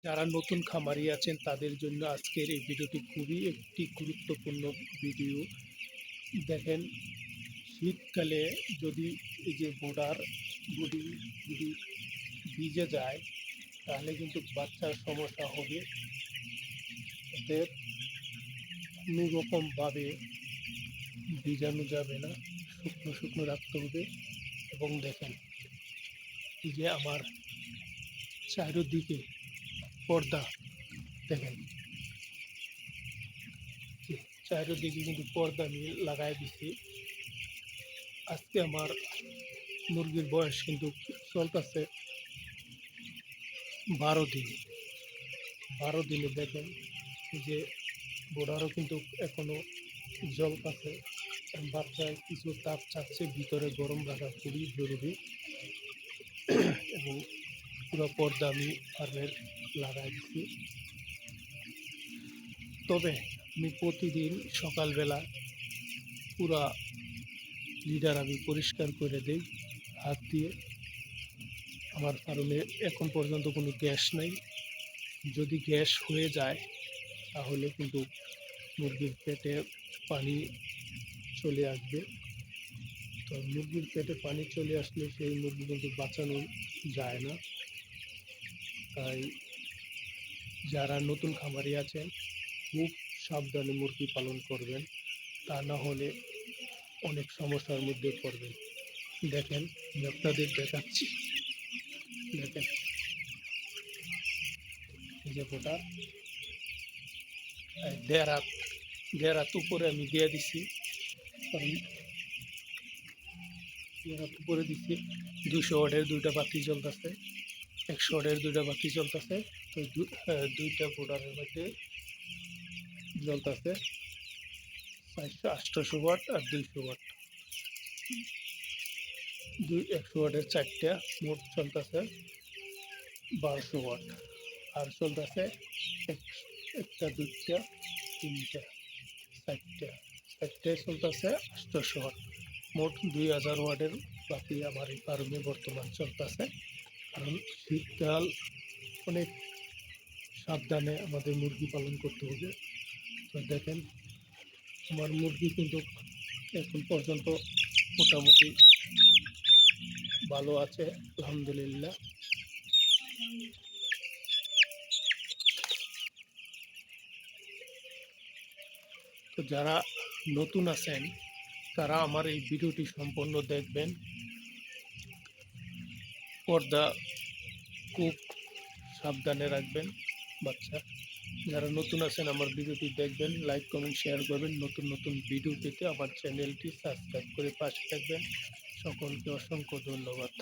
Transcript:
যারা নতুন খামারি আছেন তাদের জন্য আজকের এই ভিডিওটি খুবই একটি গুরুত্বপূর্ণ ভিডিও। দেখেন, শীতকালে যদি এই যে বডি যদি ভিজে যায় তাহলে কিন্তু বাচ্চার সমস্যা হবে। এদের কোনো রকমভাবে ভিজানো যাবে না, শুকনো শুকনো রাখতে হবে। এবং দেখেন, এই যে আমার চারিদিকে পর্দা, দেখেন চারিদিকে কিন্তু পর্দা আমি লাগাই দিছি। আজকে আমার মুরগির বয়স কিন্তু চলতেছে 12 দিন। 12 দিনে দেখেন যে বোর্ডারও কিন্তু এখনো জ্বলতেছে। বাচ্চা কিছু তাপ চাচ্ছে, ভিতরে গরম রাখা খুবই জরুরি। এবং পুরো পর্দা আমি ফার্মের লাগাই দিচ্ছি। তবে আমি প্রতিদিন সকালবেলা পুরা লিডার আমি পরিষ্কার করে দিই হাত দিয়ে। আমার ফার্মে এখন পর্যন্ত কোনো গ্যাস নাই। যদি গ্যাস হয়ে যায় তাহলে কিন্তু মুরগির পেটে পানি চলে আসবে। তো মুরগির পেটে পানি চলে আসলে সেই মুরগি কিন্তু বাঁচানো যায় না। তাই যারা নতুন খামারি আছেন খুব সাবধানে মুরগি পালন করবেন, তা না হলে অনেক সমস্যার মধ্যে পড়বেন। দেখেন, আমি আপনাদের দেখাচ্ছি। দেখেন এই যে গোটা দেড় হাত উপরে আমি দিয়ে দিছি। কারণ দেড় হাত উপরে দিচ্ছি। 200 ওয়াটের 2টা বাতি জ্বলতেছে, 100 ওয়াটের 2টা বাতি জ্বলতেছে। তো 2টা বোর্ডারের মধ্যে জ্বলতেছে 400-800 ওয়াট আর 200 ওয়াট। 100 ওয়াটের 4টা, মোট চলতেছে 1200 ওয়াট। আর চলতেছে একটা, 2টা, 3টা, 4টায় চলতেছে 800 ওয়াট। মোট 2000 ওয়াটের বাতি আমার এই ফার্মে বর্তমান চলতেছে। কারণ শীতকাল, অনেক সাবধানে আমাদের মুরগি পালন করতে হবে। তো দেখেন, আমার মুরগি কিন্তু এখন পর্যন্ত মোটামুটি ভালো আছে, আলহামদুলিল্লাহ। তো যারা নতুন আছেন তারা আমার এই ভিডিওটি সম্পূর্ণ দেখবেন। পর্দা খুব সাবধানে রাখবেন বাচ্চা। যারা নতুন আছেন আমার ভিডিওটি দেখবেন, লাইক কমেন্ট শেয়ার করবেন। নতুন নতুন ভিডিও পেতে আমার চ্যানেলটি সাবস্ক্রাইব করে পাশে থাকবেন। সকলকে অসংখ্য ধন্যবাদ।